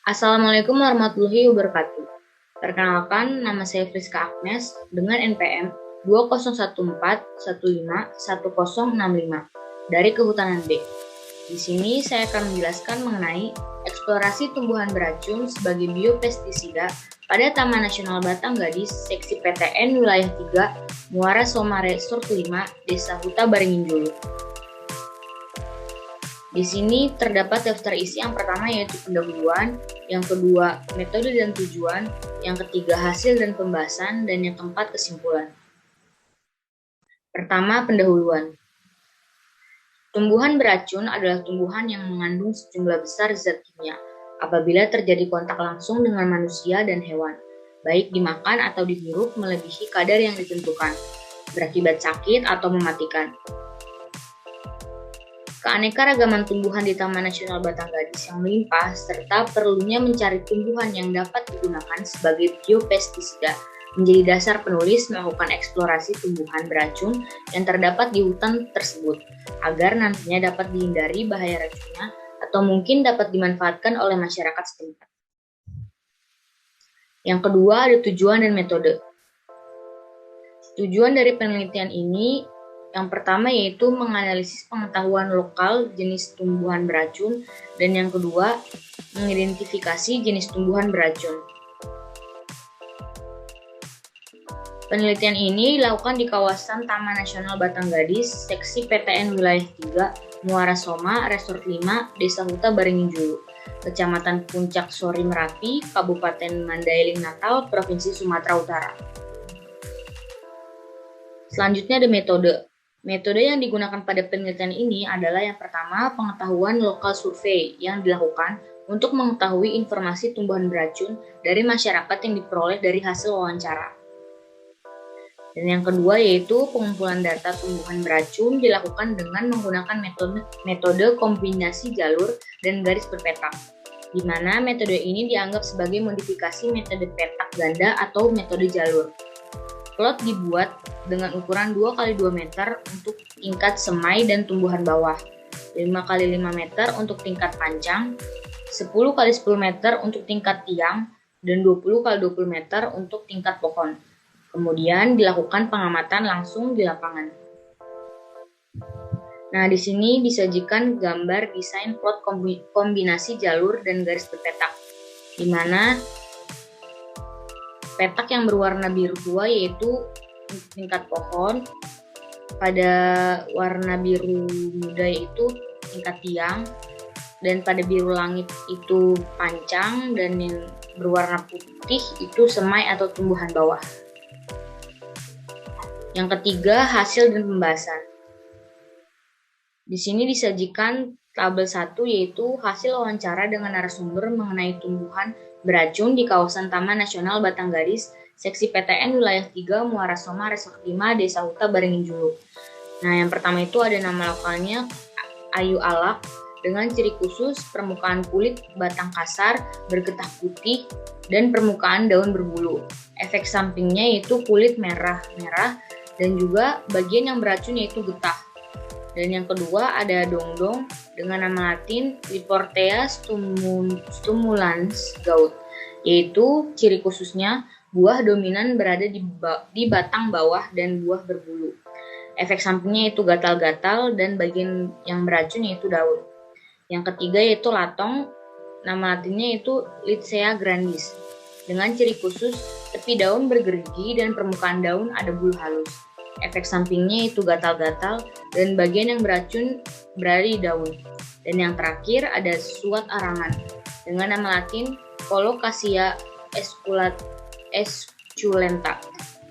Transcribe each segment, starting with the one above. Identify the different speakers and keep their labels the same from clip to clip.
Speaker 1: Assalamualaikum warahmatullahi wabarakatuh. Perkenalkan, nama saya Friska Agnes dengan NPM 2014151065 dari Kehutanan B. Di sini saya akan menjelaskan mengenai eksplorasi tumbuhan beracun sebagai biopestisida pada Taman Nasional Batanggadis, Seksi PTN Wilayah 3, Muara Soma Resort 5, Desa Huta Baringin Julu. Di sini terdapat daftar isi yang pertama yaitu pendahuluan, yang kedua metode dan tujuan, yang ketiga hasil dan pembahasan, dan yang keempat kesimpulan. Pertama, pendahuluan. Tumbuhan beracun adalah tumbuhan yang mengandung sejumlah besar zat kimia apabila terjadi kontak langsung dengan manusia dan hewan, baik dimakan atau dihirup melebihi kadar yang ditentukan, berakibat sakit atau mematikan. Keanekaragaman tumbuhan di Taman Nasional Batanggadis yang melimpah, serta perlunya mencari tumbuhan yang dapat digunakan sebagai biopestisida menjadi dasar penulis melakukan eksplorasi tumbuhan beracun yang terdapat di hutan tersebut, agar nantinya dapat dihindari bahaya racunnya atau mungkin dapat dimanfaatkan oleh masyarakat setempat. Yang kedua, ada tujuan dan metode. Tujuan dari penelitian ini yang pertama yaitu menganalisis pengetahuan lokal jenis tumbuhan beracun, dan yang kedua, mengidentifikasi jenis tumbuhan beracun. Penelitian ini dilakukan di kawasan Taman Nasional Batanggadis, Seksi PTN Wilayah 3, Muara Soma, Resort 5, Desa Huta Baringin Julu, Kecamatan Puncak Sori Merapi, Kabupaten Mandailing Natal, Provinsi Sumatera Utara. Selanjutnya ada metode. Metode yang digunakan pada penelitian ini adalah yang pertama, pengetahuan lokal survei yang dilakukan untuk mengetahui informasi tumbuhan beracun dari masyarakat yang diperoleh dari hasil wawancara. Dan yang kedua yaitu pengumpulan data tumbuhan beracun dilakukan dengan menggunakan metode kombinasi jalur dan garis berpetak, di mana metode ini dianggap sebagai modifikasi metode petak ganda atau metode jalur. Plot dibuat dengan ukuran 2x2 meter untuk tingkat semai dan tumbuhan bawah, 5x5 meter untuk tingkat pancang, 10x10 meter untuk tingkat tiang, dan 20x20 meter untuk tingkat pohon. Kemudian dilakukan pengamatan langsung di lapangan. Nah, di sini disajikan gambar desain plot kombinasi jalur dan garis berpetak, di mana petak yang berwarna biru tua yaitu tingkat pohon, pada warna biru muda yaitu tingkat tiang, dan pada biru langit itu pancang, dan yang berwarna putih itu semai atau tumbuhan bawah. Yang ketiga, hasil dan pembahasan. Di sini disajikan tabel 1 yaitu hasil wawancara dengan narasumber mengenai tumbuhan beracun di kawasan Taman Nasional Batanggadis, Seksi PTN Wilayah 3, Muara Soma, Resort 5, Desa Huta Baringin Julu. Nah, yang pertama itu ada nama lokalnya Ayu Alak dengan ciri khusus permukaan kulit batang kasar, bergetah putih, dan permukaan daun berbulu. Efek sampingnya yaitu kulit merah dan juga bagian yang beracun yaitu getah. Dan yang kedua ada dongdong dengan nama latin Liportea stimulans Gaut, yaitu ciri khususnya buah dominan berada di batang bawah dan buah berbulu. Efek sampingnya itu gatal-gatal dan bagian yang beracun yaitu daun. Yang ketiga yaitu latong, nama latinnya itu Lychea grandis, dengan ciri khusus tepi daun bergerigi dan permukaan daun ada bulu halus. Efek sampingnya itu gatal-gatal dan bagian yang beracun berada di daun. Dan yang terakhir ada suat arangan dengan nama latin Colocasia esculenta,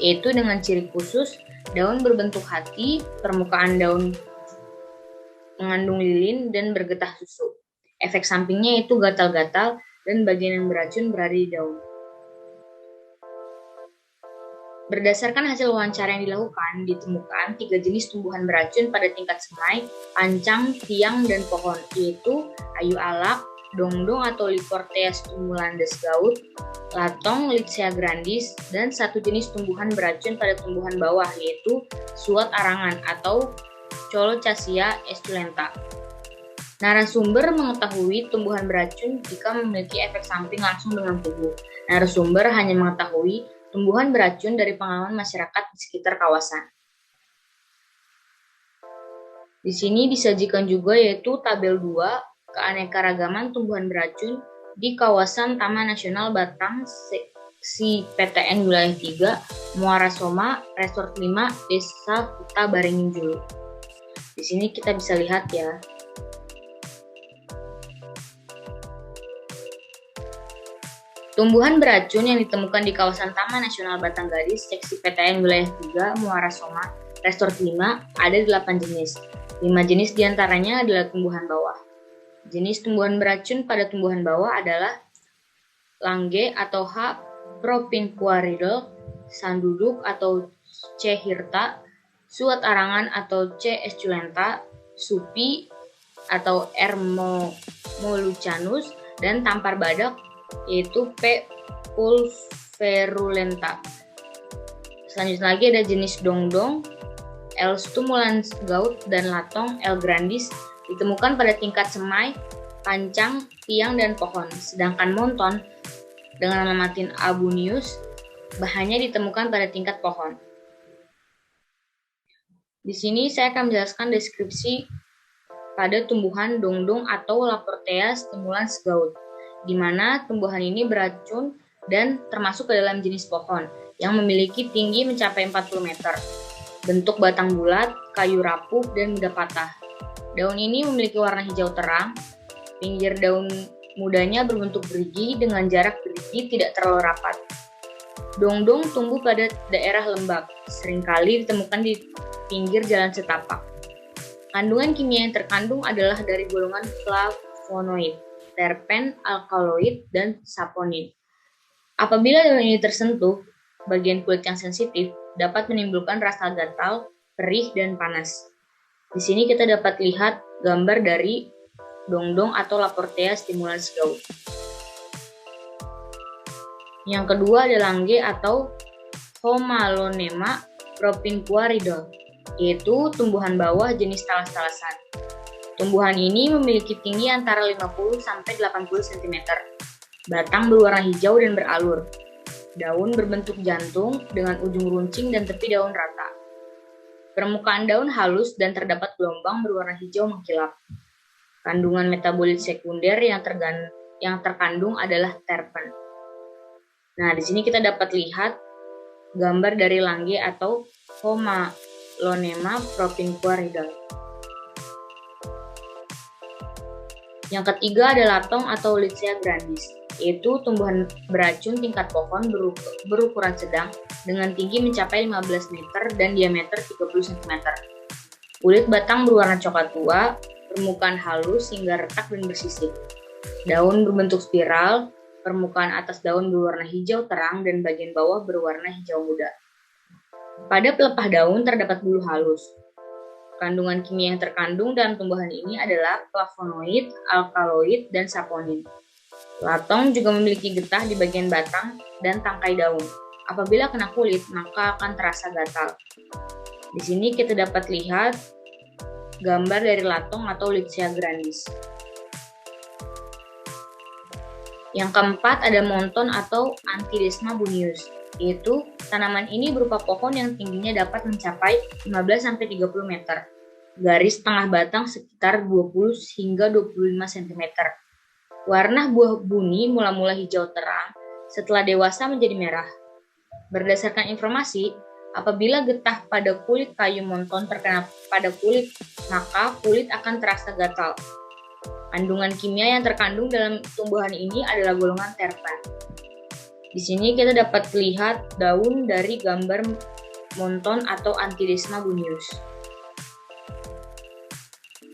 Speaker 1: yaitu dengan ciri khusus daun berbentuk hati, permukaan daun mengandung lilin dan bergetah susu. Efek sampingnya itu gatal-gatal dan bagian yang beracun berada di daun. Berdasarkan hasil wawancara yang dilakukan, ditemukan 3 jenis tumbuhan beracun pada tingkat semai, pancang, tiang, dan pohon, yaitu ayu alak, dongdong atau Liportea stimulandes Gaut, latong Lychea grandis, dan 1 jenis tumbuhan beracun pada tumbuhan bawah, yaitu suat arangan atau Colocasia esculenta. Narasumber mengetahui tumbuhan beracun jika memiliki efek samping langsung dengan tubuh. Narasumber hanya mengetahui tumbuhan beracun dari pengalaman masyarakat di sekitar kawasan. Di sini disajikan juga yaitu tabel 2 keanekaragaman tumbuhan beracun di kawasan Taman Nasional Batang Seksi PTN Wilayah 3, Muara Soma, Resort 5, Desa Huta Baringin Julu. Di sini kita bisa lihat ya. Tumbuhan beracun yang ditemukan di kawasan Taman Nasional Batang Gadis, Seksi PTN Wilayah 3, Muara Soma, Resort 5, ada 8 jenis. 5 jenis diantaranya adalah tumbuhan bawah. Jenis tumbuhan beracun pada tumbuhan bawah adalah Langge atau H. propinquaridel, Sanduduk atau C. hirta, Suat arangan atau C. esculenta, Supi atau R. molucanus, dan tampar badak yaitu P. pulverulenta. Selanjutnya lagi ada jenis dongdong, L. stimulans gout, dan latong, L. grandis, ditemukan pada tingkat semai, pancang, tiang, dan pohon. Sedangkan monton dengan nama latin Abunius bahannya ditemukan pada tingkat pohon. Di sini saya akan menjelaskan deskripsi pada tumbuhan dongdong atau Laportea stimulans gout, di mana tumbuhan ini beracun dan termasuk ke dalam jenis pohon yang memiliki tinggi mencapai 40 meter. Bentuk batang bulat, kayu rapuh, dan mudah patah. Daun ini memiliki warna hijau terang. Pinggir daun mudanya berbentuk gerigi dengan jarak gerigi tidak terlalu rapat. Dongdong tumbuh pada daerah lembab, seringkali ditemukan di pinggir jalan setapak. Kandungan kimia yang terkandung adalah dari golongan flavonoid, terpen, alkaloid, dan saponin. Apabila daun ini tersentuh, bagian kulit yang sensitif dapat menimbulkan rasa gatal, perih, dan panas. Di sini kita dapat lihat gambar dari dongdong atau Laportea stimulans gout. Yang kedua ada Langge atau Homalonema propinquaridel, yaitu tumbuhan bawah jenis talas-talasan. Tumbuhan ini memiliki tinggi antara 50-80 cm. Batang berwarna hijau dan beralur. Daun berbentuk jantung dengan ujung runcing dan tepi daun rata. Permukaan daun halus dan terdapat gelombang berwarna hijau mengkilap. Kandungan metabolit sekunder yang terkandung adalah terpen. Nah, di sini kita dapat lihat gambar dari Langge atau Homalonema propinquaridel. Yang ketiga ada latong atau Lychea grandis, yaitu tumbuhan beracun tingkat pohon berukuran sedang dengan tinggi mencapai 15 meter dan diameter 30 cm. Kulit batang berwarna coklat tua, permukaan halus hingga retak dan bersisik. Daun berbentuk spiral, permukaan atas daun berwarna hijau terang dan bagian bawah berwarna hijau muda. Pada pelepah daun terdapat bulu halus. Kandungan kimia yang terkandung dalam tumbuhan ini adalah flavonoid, alkaloid, dan saponin. Latong juga memiliki getah di bagian batang dan tangkai daun. Apabila kena kulit, maka akan terasa gatal. Di sini kita dapat lihat gambar dari latong atau Lychea grandis. Yang keempat ada monton atau Antidesma buneus, yaitu tanaman ini berupa pohon yang tingginya dapat mencapai 15-30 meter. Garis tengah batang sekitar 20 hingga 25 cm. Warna buah buni mula-mula hijau terang, setelah dewasa menjadi merah. Berdasarkan informasi, apabila getah pada kulit kayu monton terkena pada kulit, maka kulit akan terasa gatal. Kandungan kimia yang terkandung dalam tumbuhan ini adalah golongan terpen. Di sini kita dapat lihat daun dari gambar monton atau Antidesma buneus.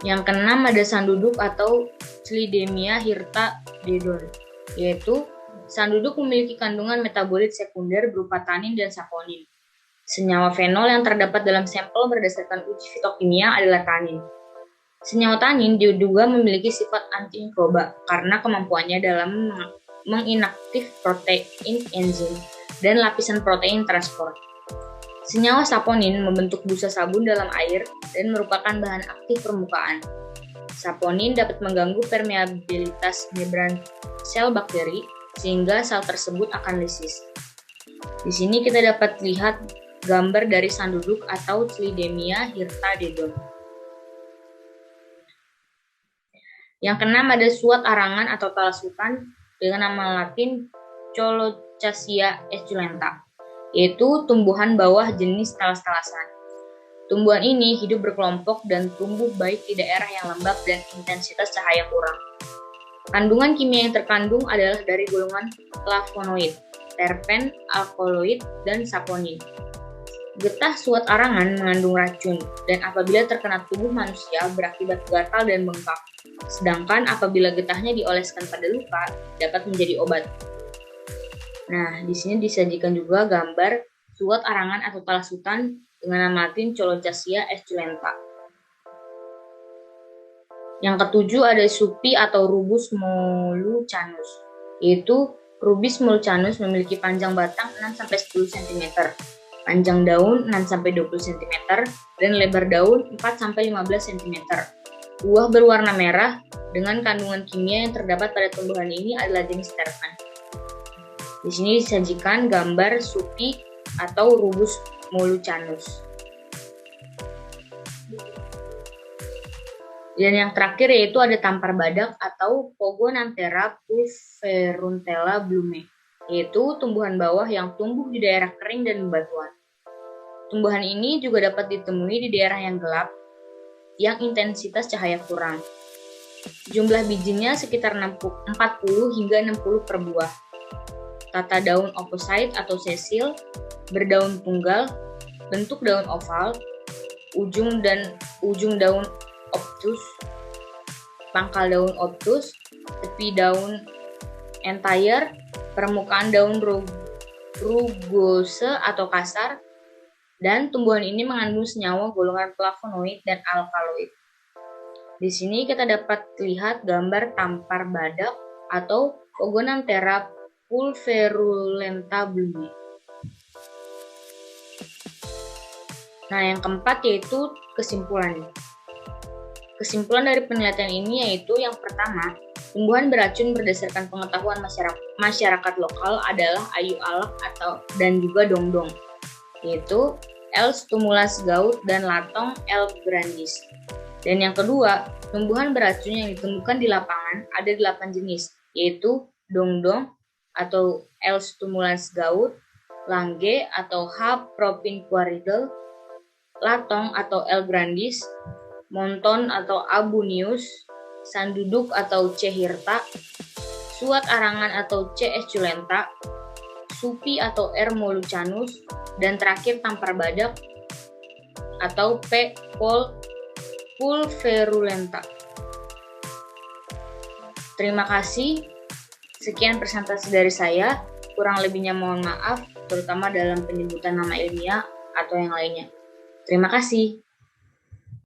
Speaker 1: Yang keenam ada sanduduk atau Slidemia hirta dedon, yaitu sanduduk memiliki kandungan metabolit sekunder berupa tanin dan saponin. Senyawa fenol yang terdapat dalam sampel berdasarkan uji fitokimia adalah tanin. Senyawa tanin diduga memiliki sifat antimikroba karena kemampuannya dalam menginaktif protein enzim dan lapisan protein transport. Senyawa saponin membentuk busa sabun dalam air dan merupakan bahan aktif permukaan. Saponin dapat mengganggu permeabilitas membran sel bakteri sehingga sel tersebut akan lisis. Di sini kita dapat lihat gambar dari sanduduk atau Slidemia hirtadedon. Yang keenam ada suat arangan atau talasutan dengan nama latin Colocasia esculenta, yaitu tumbuhan bawah jenis talas-talasan. Tumbuhan ini hidup berkelompok dan tumbuh baik di daerah yang lembab dan intensitas cahaya kurang. Kandungan kimia yang terkandung adalah dari golongan flavonoid, terpen, alkaloid, dan saponin. Getah suat arangan mengandung racun dan apabila terkena tubuh manusia berakibat gatal dan bengkak. Sedangkan apabila getahnya dioleskan pada luka dapat menjadi obat. Nah, di sini disajikan juga gambar suat arangan atau talasutan dengan nama latin Colocasia esculenta. Yang ketujuh ada supi atau Rubus mollucanus, yaitu Rubus mollucanus memiliki panjang batang 6-10 cm, panjang daun 6-20 cm, dan lebar daun 4-15 cm. Buah berwarna merah dengan kandungan kimia yang terdapat pada tumbuhan ini adalah jenis terpen. Di sini disajikan gambar supi atau Rubus mollucanus. Dan yang terakhir yaitu ada tampar badak atau Pogonanthera pulveruntella blume, yaitu tumbuhan bawah yang tumbuh di daerah kering dan bebatuan. Tumbuhan ini juga dapat ditemui di daerah yang gelap, yang intensitas cahaya kurang. Jumlah bijinya sekitar 40 hingga 60 per buah. Tata daun opposite atau sesil, berdaun tunggal, bentuk daun oval, ujung daun obtus, pangkal daun obtus, tepi daun entire, permukaan daun rugose atau kasar, dan tumbuhan ini mengandung senyawa golongan flavonoid dan alkaloid. Di sini kita dapat lihat gambar tampar badak atau Pogonanthera pulverulenta blume. Nah, yang keempat yaitu kesimpulan. Kesimpulan dari penelitian ini yaitu yang pertama, tumbuhan beracun berdasarkan pengetahuan masyarakat lokal adalah ayu alak dan juga dongdong, yaitu L. stimulus gaud dan Latong L. grandis. Dan yang kedua, tumbuhan beracun yang ditemukan di lapangan ada 8 jenis, yaitu dongdong atau L. stimulus gaud, langge atau H. propinquaridel, latong atau L. grandis, monton atau Abunius, sanduduk atau C. hirta, suat arangan atau C. esculenta, supi atau R. mollucanus, dan terakhir tampar badak atau P. pulverulenta. Terima kasih. Sekian presentasi dari saya. Kurang lebihnya mohon maaf, terutama dalam penyebutan nama ilmiah atau yang lainnya. Terima kasih.